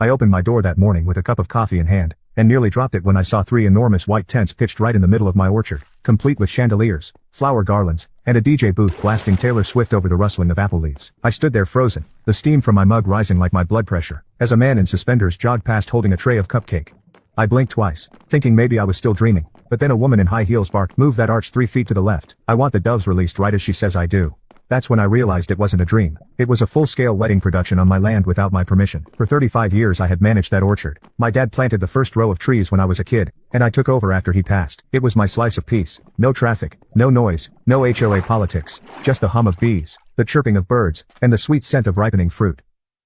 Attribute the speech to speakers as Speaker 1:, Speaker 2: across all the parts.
Speaker 1: I opened my door that morning with a cup of coffee in hand, and nearly dropped it when I saw 3 enormous white tents pitched right in the middle of my orchard, complete with chandeliers, flower garlands, and a DJ booth blasting Taylor Swift over the rustling of apple leaves. I stood there frozen, the steam from my mug rising like my blood pressure, as a man in suspenders jogged past holding a tray of cupcake. I blinked twice, thinking maybe I was still dreaming, but then a woman in high heels barked, "Move that arch 3 feet to the left. I want the doves released right as she says I do." That's when I realized it wasn't a dream. It was a full-scale wedding production on my land without my permission. For 35 years I had managed that orchard. My dad planted the first row of trees when I was a kid, and I took over after he passed. It was my slice of peace. No traffic, no noise, no HOA politics, just the hum of bees, the chirping of birds, and the sweet scent of ripening fruit.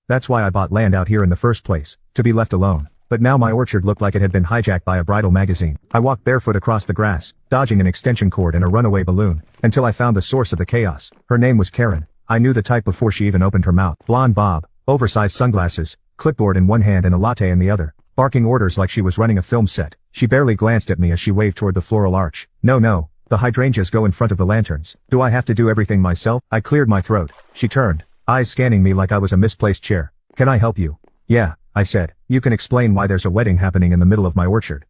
Speaker 1: That's why I bought land out here in the first place, to be left alone. But now my orchard looked like it had been hijacked by a bridal magazine. I walked barefoot across the grass, dodging an extension cord and a runaway balloon, until I found the source of the chaos. Her name was Karen. I knew the type before she even opened her mouth. Blonde bob, oversized sunglasses, clipboard in one hand and a latte in the other, barking orders like she was running a film set. She barely glanced at me as she waved toward the floral arch. No, the hydrangeas go in front of the lanterns. Do I have to do everything myself? I cleared my throat. She turned, eyes scanning me like I was a misplaced chair. "Can I help you?" "Yeah," I said. "You can explain why there's a wedding happening in the middle of my orchard."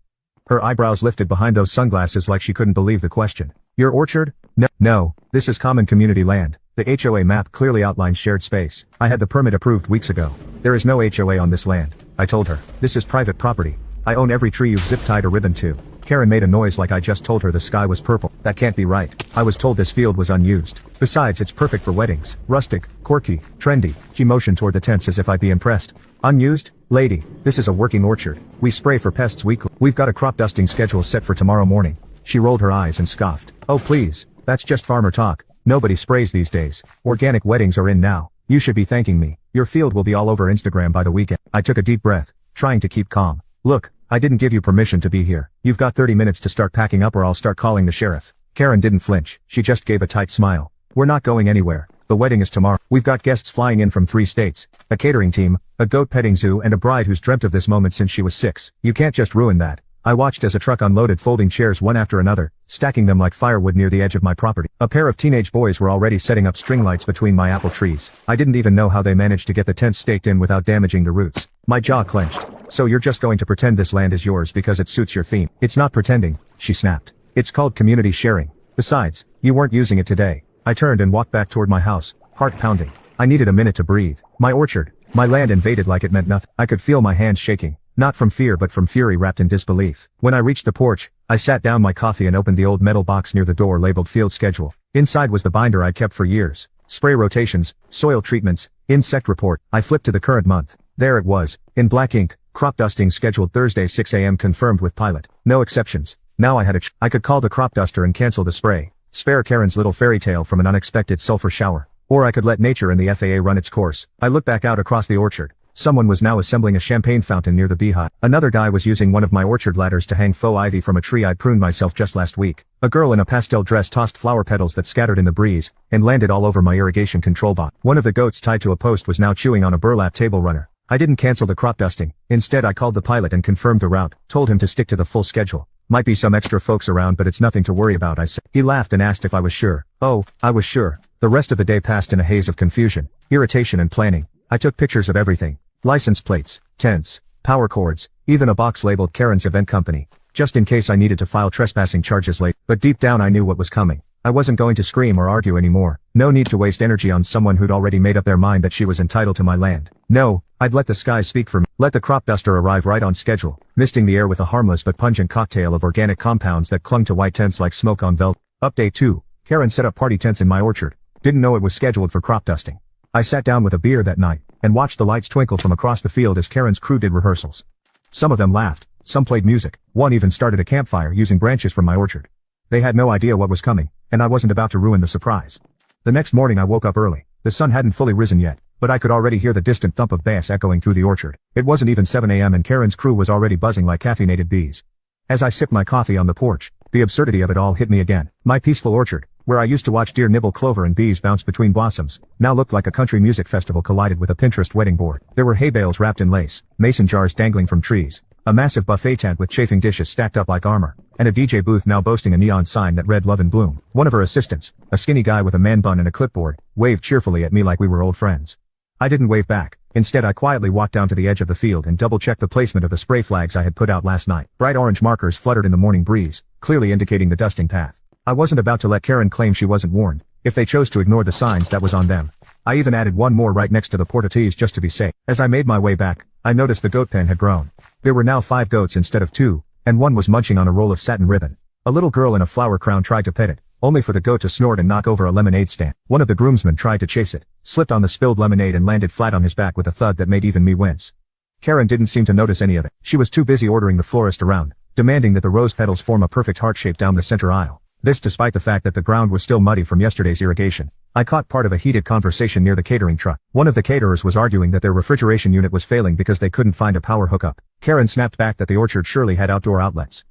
Speaker 1: Her eyebrows lifted behind those sunglasses like she couldn't believe the question. "Your orchard?" No, this is common community land. The HOA map clearly outlines shared space. I had the permit approved weeks ago. There is no HOA on this land, I told her. This is private property. I own every tree you've zip-tied a ribbon to. Karen made a noise like I just told her the sky was purple. That can't be right. I was told this field was unused. Besides, it's perfect for weddings. Rustic, quirky, trendy. She motioned toward the tents as if I'd be impressed. "Unused? Lady, this is a working orchard. We spray for pests weekly. We've got a crop dusting schedule set for tomorrow morning." She rolled her eyes and scoffed. "Oh please, that's just farmer talk. Nobody sprays these days. Organic weddings are in now. You should be thanking me. Your field will be all over Instagram by the weekend." I took a deep breath, trying to keep calm. "Look, I didn't give you permission to be here. You've got 30 minutes to start packing up or I'll start calling the sheriff." Karen didn't flinch. She just gave a tight smile. "We're not going anywhere. The wedding is tomorrow. We've got guests flying in from 3 states, a catering team, a goat petting zoo and a bride who's dreamt of this moment since she was 6. You can't just ruin that." I watched as a truck unloaded folding chairs one after another, stacking them like firewood near the edge of my property. A pair of teenage boys were already setting up string lights between my apple trees. I didn't even know how they managed to get the tents staked in without damaging the roots. My jaw clenched. "So you're just going to pretend this land is yours because it suits your theme?" "It's not pretending," she snapped. "It's called community sharing. Besides, you weren't using it today." I turned and walked back toward my house, heart pounding. I needed a minute to breathe. My orchard, my land invaded like it meant nothing. I could feel my hands shaking. Not from fear but from fury wrapped in disbelief. When I reached the porch, I sat down my coffee and opened the old metal box near the door labeled Field Schedule. Inside was the binder I'd kept for years. Spray rotations, soil treatments, insect report. I flipped to the current month. There it was, in black ink, crop dusting scheduled Thursday 6 a.m. confirmed with pilot. No exceptions. Now I had I could call the crop duster and cancel the spray. Spare Karen's little fairy tale from an unexpected sulfur shower. Or I could let nature and the FAA run its course. I looked back out across the orchard. Someone was now assembling a champagne fountain near the beehive. Another guy was using one of my orchard ladders to hang faux ivy from a tree I'd pruned myself just last week. A girl in a pastel dress tossed flower petals that scattered in the breeze, and landed all over my irrigation control box. One of the goats tied to a post was now chewing on a burlap table runner. I didn't cancel the crop dusting. Instead I called the pilot and confirmed the route, told him to stick to the full schedule. "Might be some extra folks around but it's nothing to worry about," I said. He laughed and asked if I was sure. Oh, I was sure. The rest of the day passed in a haze of confusion, irritation and planning. I took pictures of everything. License plates, tents, power cords, even a box labeled Karen's Event Company, just in case I needed to file trespassing charges later. But deep down I knew what was coming. I wasn't going to scream or argue anymore. No need to waste energy on someone who'd already made up their mind that she was entitled to my land. No, I'd let the skies speak for me. Let the crop duster arrive right on schedule, misting the air with a harmless but pungent cocktail of organic compounds that clung to white tents like smoke on velvet. Update 2. Karen set up party tents in my orchard. Didn't know it was scheduled for crop dusting. I sat down with a beer that night, and watched the lights twinkle from across the field as Karen's crew did rehearsals. Some of them laughed, some played music, one even started a campfire using branches from my orchard. They had no idea what was coming, and I wasn't about to ruin the surprise. The next morning I woke up early. The sun hadn't fully risen yet, but I could already hear the distant thump of bass echoing through the orchard. It wasn't even 7 a.m. and Karen's crew was already buzzing like caffeinated bees. As I sipped my coffee on the porch, the absurdity of it all hit me again. My peaceful orchard, where I used to watch deer nibble clover and bees bounce between blossoms, now looked like a country music festival collided with a Pinterest wedding board. There were hay bales wrapped in lace, mason jars dangling from trees, a massive buffet tent with chafing dishes stacked up like armor, and a DJ booth now boasting a neon sign that read Love and Bloom. One of her assistants, a skinny guy with a man bun and a clipboard, waved cheerfully at me like we were old friends. I didn't wave back. Instead I quietly walked down to the edge of the field and double-checked the placement of the spray flags I had put out last night. Bright orange markers fluttered in the morning breeze, clearly indicating the dusting path. I wasn't about to let Karen claim she wasn't warned. If they chose to ignore the signs, that was on them. I even added one more right next to the porta-tees just to be safe. As I made my way back, I noticed the goat pen had grown. There were now 5 goats instead of 2, and one was munching on a roll of satin ribbon. A little girl in a flower crown tried to pet it, only for the goat to snort and knock over a lemonade stand. One of the groomsmen tried to chase it, slipped on the spilled lemonade and landed flat on his back with a thud that made even me wince. Karen didn't seem to notice any of it. She was too busy ordering the florist around, demanding that the rose petals form a perfect heart shape down the center aisle. This despite the fact that the ground was still muddy from yesterday's irrigation. I caught part of a heated conversation near the catering truck. One of the caterers was arguing that their refrigeration unit was failing because they couldn't find a power hookup. Karen snapped back that the orchard surely had outdoor outlets.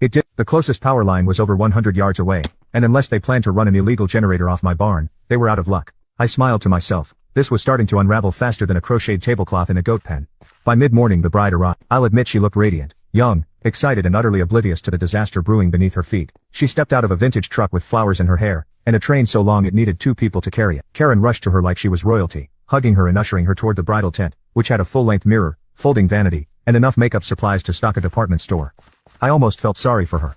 Speaker 1: It did. The closest power line was over 100 yards away, and unless they planned to run an illegal generator off my barn, they were out of luck. I smiled to myself. This was starting to unravel faster than a crocheted tablecloth in a goat pen. By mid-morning the bride arrived. I'll admit she looked radiant, young, excited and utterly oblivious to the disaster brewing beneath her feet. She stepped out of a vintage truck with flowers in her hair, and a train so long it needed 2 people to carry it. Karen rushed to her like she was royalty, hugging her and ushering her toward the bridal tent, which had a full-length mirror, folding vanity, and enough makeup supplies to stock a department store. I almost felt sorry for her.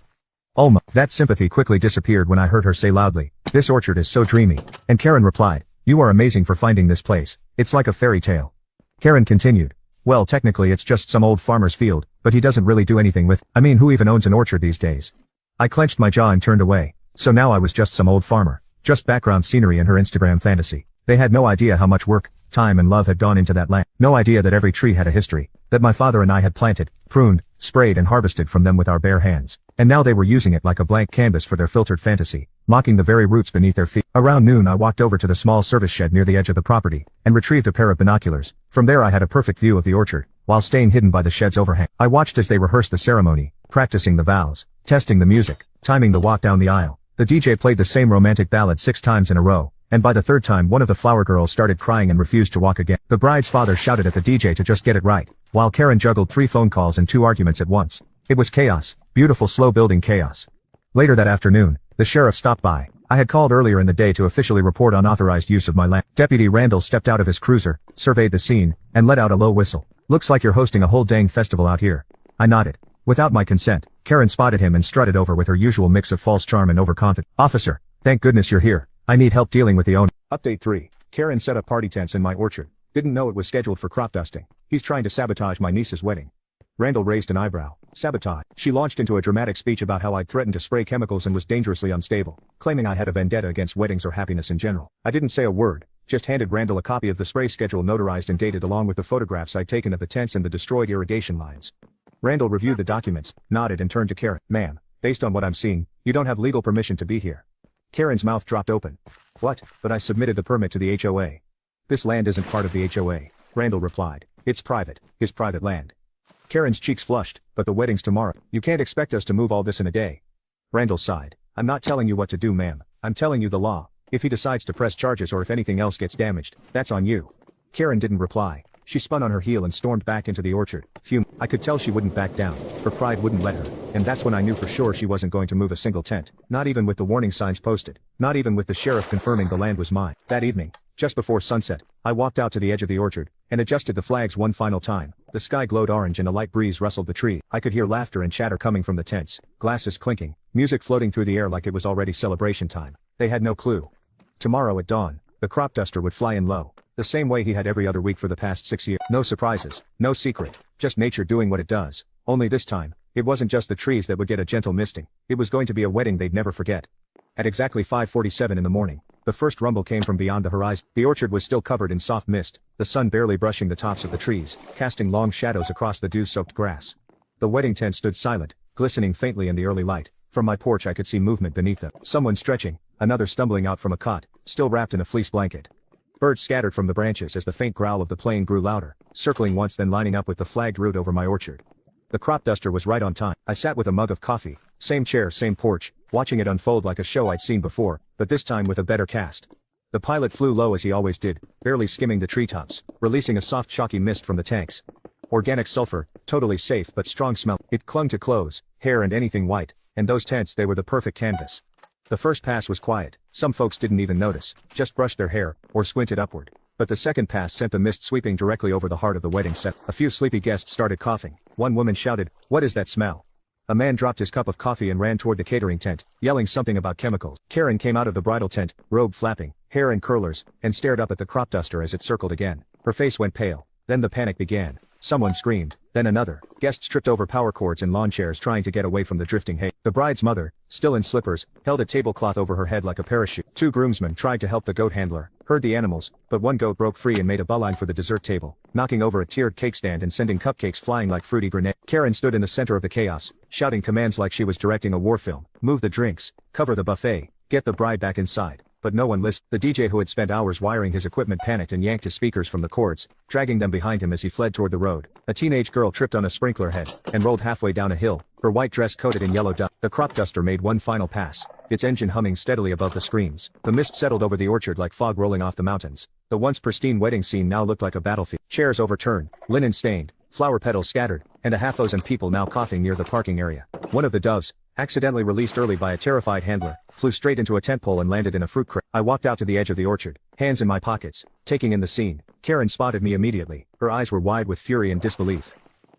Speaker 1: Alma. That sympathy quickly disappeared when I heard her say loudly, "This orchard is so dreamy." And Karen replied, "You are amazing for finding this place. It's like a fairy tale." Karen continued, "Well, technically it's just some old farmer's field, but he doesn't really do anything with, I mean, who even owns an orchard these days?" I clenched my jaw and turned away. So now I was just some old farmer, just background scenery in her Instagram fantasy. They had no idea how much work, time and love had gone into that land. No idea that every tree had a history, that my father and I had planted, pruned, sprayed and harvested from them with our bare hands. And now they were using it like a blank canvas for their filtered fantasy, mocking the very roots beneath their feet. Around noon I walked over to the small service shed near the edge of the property, and retrieved a pair of binoculars. From there I had a perfect view of the orchard, while staying hidden by the shed's overhang. I watched as they rehearsed the ceremony, practicing the vows, testing the music, timing the walk down the aisle. The DJ played the same romantic ballad 6 times in a row, and by the 3rd time one of the flower girls started crying and refused to walk again. The bride's father shouted at the DJ to just get it right, while Karen juggled 3 phone calls and 2 arguments at once. It was chaos, beautiful slow-building chaos. Later that afternoon, the sheriff stopped by. I had called earlier in the day to officially report unauthorized use of my land. Deputy Randall stepped out of his cruiser, surveyed the scene, and let out a low whistle. "Looks like you're hosting a whole dang festival out here." I nodded. Without my consent, Karen spotted him and strutted over with her usual mix of false charm and overconfidence. "Officer, thank goodness you're here. I need help dealing with the owner." Update 3. Karen set up party tents in my orchard. Didn't know it was scheduled for crop dusting. He's trying to sabotage my niece's wedding. Randall raised an eyebrow. Sabotage. She launched into a dramatic speech about how I'd threatened to spray chemicals and was dangerously unstable, claiming I had a vendetta against weddings or happiness in general. I didn't say a word, just handed Randall a copy of the spray schedule notarized and dated along with the photographs I'd taken of the tents and the destroyed irrigation lines. Randall reviewed the documents, nodded and turned to Karen. "Ma'am, based on what I'm seeing, you don't have legal permission to be here." Karen's mouth dropped open. "What? But I submitted the permit to the HOA." "This land isn't part of the HOA," Randall replied. "It's private, his private land." Karen's cheeks flushed. "But the wedding's tomorrow. You can't expect us to move all this in a day." Randall sighed. "I'm not telling you what to do, ma'am. I'm telling you the law. If he decides to press charges or if anything else gets damaged, that's on you." Karen didn't reply. She spun on her heel and stormed back into the orchard. Fume. I could tell she wouldn't back down. Her pride wouldn't let her. And that's when I knew for sure she wasn't going to move a single tent. Not even with the warning signs posted. Not even with the sheriff confirming the land was mine. That evening, just before sunset, I walked out to the edge of the orchard, and adjusted the flags one final time. The sky glowed orange and a light breeze rustled the tree. I could hear laughter and chatter coming from the tents, glasses clinking, music floating through the air like it was already celebration time. They had no clue. Tomorrow at dawn, the crop duster would fly in low. The same way he had every other week for the past 6 years. No surprises, no secret, just nature doing what it does. Only this time, it wasn't just the trees that would get a gentle misting. It was going to be a wedding they'd never forget. At exactly 5:47 in the morning, the first rumble came from beyond the horizon. The orchard was still covered in soft mist, the sun barely brushing the tops of the trees, casting long shadows across the dew-soaked grass. The wedding tent stood silent, glistening faintly in the early light. From my porch I could see movement beneath them. Someone stretching, another stumbling out from a cot, still wrapped in a fleece blanket. Birds scattered from the branches as the faint growl of the plane grew louder, circling once then lining up with the flagged route over my orchard. The crop duster was right on time. I sat with a mug of coffee, same chair, same porch, watching it unfold like a show I'd seen before, but this time with a better cast. The pilot flew low as he always did, barely skimming the treetops, releasing a soft chalky mist from the tanks. Organic sulfur, totally safe but strong smell. It clung to clothes, hair and anything white, and those tents, they were the perfect canvas. The first pass was quiet. Some folks didn't even notice, just brushed their hair, or squinted upward. But the second pass sent the mist sweeping directly over the heart of the wedding set. A few sleepy guests started coughing. One woman shouted, "What is that smell?" A man dropped his cup of coffee and ran toward the catering tent, yelling something about chemicals. Karen came out of the bridal tent, robe flapping, hair in curlers, and stared up at the crop duster as it circled again. Her face went pale. Then the panic began. Someone screamed, then another. Guests tripped over power cords and lawn chairs trying to get away from the drifting hay. The bride's mother, still in slippers, held a tablecloth over her head like a parachute. Two groomsmen tried to help the goat handler, herd the animals, but one goat broke free and made a beeline for the dessert table, knocking over a tiered cake stand and sending cupcakes flying like fruity grenades. Karen stood in the center of the chaos, shouting commands like she was directing a war film. Move the drinks, cover the buffet, get the bride back inside. But no one listened. The DJ who had spent hours wiring his equipment panicked and yanked his speakers from the cords, dragging them behind him as he fled toward the road. A teenage girl tripped on a sprinkler head and rolled halfway down a hill, her white dress coated in yellow dust. The crop duster made one final pass, its engine humming steadily above the screams. The mist settled over the orchard like fog rolling off the mountains. The once pristine wedding scene now looked like a battlefield. Chairs overturned, linen stained, flower petals scattered, and a half-dozen people now coughing near the parking area. One of the doves, accidentally released early by a terrified handler, flew straight into a tent pole and landed in a fruit crate. I walked out to the edge of the orchard, hands in my pockets, taking in the scene. Karen spotted me immediately. Her eyes were wide with fury and disbelief.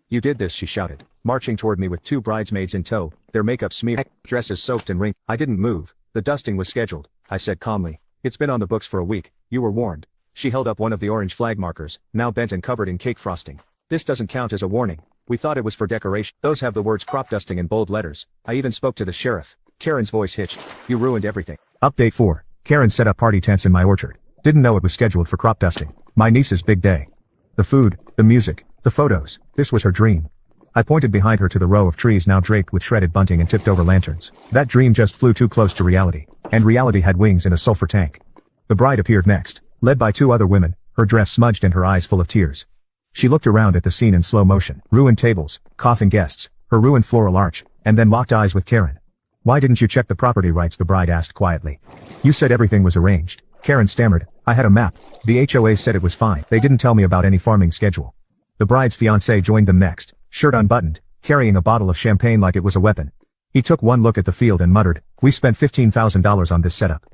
Speaker 1: "You did this," she shouted, marching toward me with two bridesmaids in tow, their makeup smeared, dresses soaked and wrinkled. I didn't move. The dusting was scheduled, I said calmly. It's been on the books for a week. You were warned. She held up one of the orange flag markers, now bent and covered in cake frosting. This doesn't count as a warning. We thought it was for decoration. Those have the words crop dusting in bold letters. I even spoke to the sheriff. Karen's voice hitched. You ruined everything. Update 4. Karen set up party tents in my orchard. Didn't know it was scheduled for crop dusting. My niece's big day. The food, the music, the photos. This was her dream. I pointed behind her to the row of trees now draped with shredded bunting and tipped over lanterns. That dream just flew too close to reality. And reality had wings in a sulfur tank. The bride appeared next, led by two other women, her dress smudged and her eyes full of tears. She looked around at the scene in slow motion. Ruined tables, coughing guests, her ruined floral arch, and then locked eyes with Karen. "Why didn't you check the property rights?" the bride asked quietly. "You said everything was arranged." Karen stammered. "I had a map. The HOA said it was fine. They didn't tell me about any farming schedule." The bride's fiancé joined them next, shirt unbuttoned, carrying a bottle of champagne like it was a weapon. He took one look at the field and muttered, "We spent $15,000 on this setup."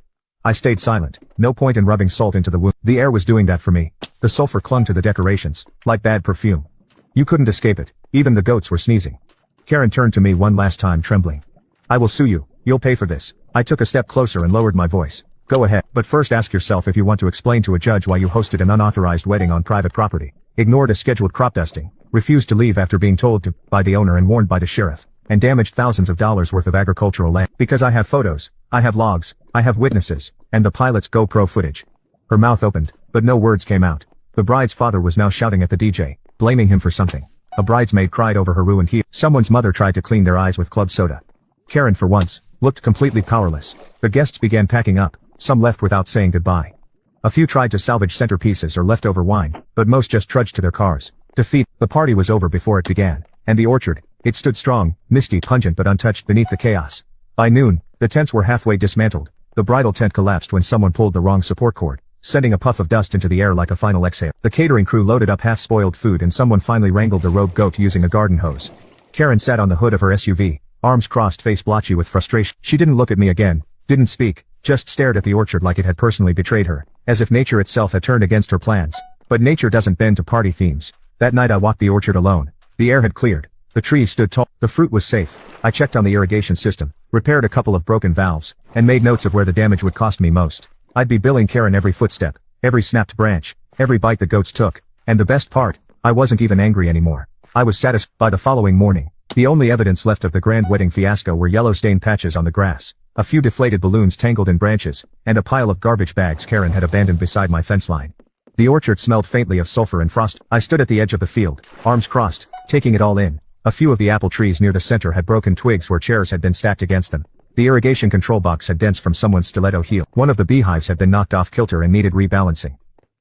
Speaker 1: I stayed silent. No point in rubbing salt into the wound. The air was doing that for me. The sulfur clung to the decorations, like bad perfume. You couldn't escape it. Even the goats were sneezing. Karen turned to me one last time, trembling. "I will sue you. You'll pay for this." I took a step closer and lowered my voice. "Go ahead. But first ask yourself if you want to explain to a judge why you hosted an unauthorized wedding on private property, ignored a scheduled crop dusting, refused to leave after being told to by the owner and warned by the sheriff, and damaged thousands of dollars worth of agricultural land. Because I have photos, I have logs, I have witnesses, and the pilot's GoPro footage." Her mouth opened, but no words came out. The bride's father was now shouting at the DJ, blaming him for something. A bridesmaid cried over her ruined heel. Someone's mother tried to clean their eyes with club soda. Karen, for once, looked completely powerless. The guests began packing up, some left without saying goodbye. A few tried to salvage centerpieces or leftover wine, but most just trudged to their cars. Defeat. The party was over before it began, and the orchard, it stood strong, misty, pungent but untouched beneath the chaos. By noon, the tents were halfway dismantled. The bridal tent collapsed when someone pulled the wrong support cord, sending a puff of dust into the air like a final exhale. The catering crew loaded up half-spoiled food and someone finally wrangled the rogue goat using a garden hose. Karen sat on the hood of her SUV, arms crossed, face blotchy with frustration. She didn't look at me again, didn't speak, just stared at the orchard like it had personally betrayed her, as if nature itself had turned against her plans. But nature doesn't bend to party themes. That night I walked the orchard alone. The air had cleared. The trees stood tall. The fruit was safe. I checked on the irrigation system, repaired a couple of broken valves, and made notes of where the damage would cost me most. I'd be billing Karen every footstep, every snapped branch, every bite the goats took. And the best part, I wasn't even angry anymore. I was satisfied. By the following morning, the only evidence left of the grand wedding fiasco were yellow stained patches on the grass, a few deflated balloons tangled in branches, and a pile of garbage bags Karen had abandoned beside my fence line. The orchard smelled faintly of sulfur and frost. I stood at the edge of the field, arms crossed, taking it all in. A few of the apple trees near the center had broken twigs where chairs had been stacked against them. The irrigation control box had dents from someone's stiletto heel. One of the beehives had been knocked off kilter and needed rebalancing.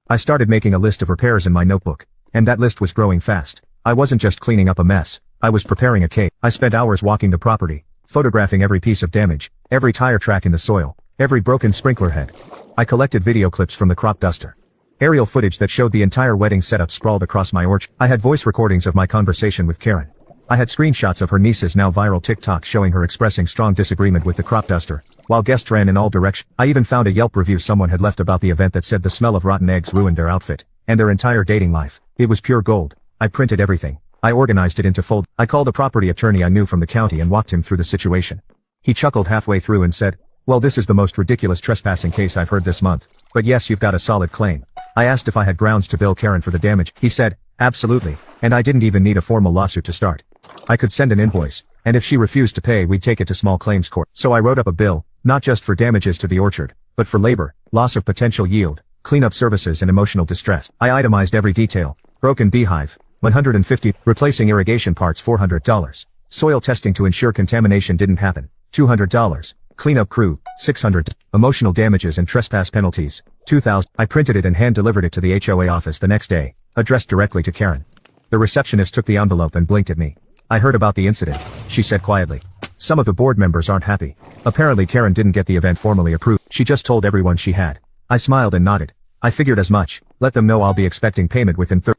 Speaker 1: I started making a list of repairs in my notebook, and that list was growing fast. I wasn't just cleaning up a mess, I was preparing a cake. I spent hours walking the property, photographing every piece of damage, every tire track in the soil, every broken sprinkler head. I collected video clips from the crop duster. Aerial footage that showed the entire wedding setup sprawled across my orchard. I had voice recordings of my conversation with Karen. I had screenshots of her niece's now viral TikTok showing her expressing strong disagreement with the crop duster, while guests ran in all directions. I even found a Yelp review someone had left about the event that said the smell of rotten eggs ruined their outfit and their entire dating life. It was pure gold. I printed everything. I organized it into folders. I called a property attorney I knew from the county and walked him through the situation. He chuckled halfway through and said, "Well, this is the most ridiculous trespassing case I've heard this month. But yes, you've got a solid claim." I asked if I had grounds to bill Karen for the damage. He said, "Absolutely, and I didn't even need a formal lawsuit to start. I could send an invoice, and if she refused to pay, we'd take it to small claims court." So I wrote up a bill, not just for damages to the orchard, but for labor, loss of potential yield, cleanup services and emotional distress. I itemized every detail. Broken beehive, $150, replacing irrigation parts $400, soil testing to ensure contamination didn't happen, $200, cleanup crew, $600, emotional damages and trespass penalties, $2,000. I printed it and hand-delivered it to the HOA office the next day, addressed directly to Karen. The receptionist took the envelope and blinked at me. "I heard about the incident," she said quietly. "Some of the board members aren't happy. Apparently Karen didn't get the event formally approved. She just told everyone she had." I smiled and nodded. I figured as much. Let them know I'll be expecting payment within 30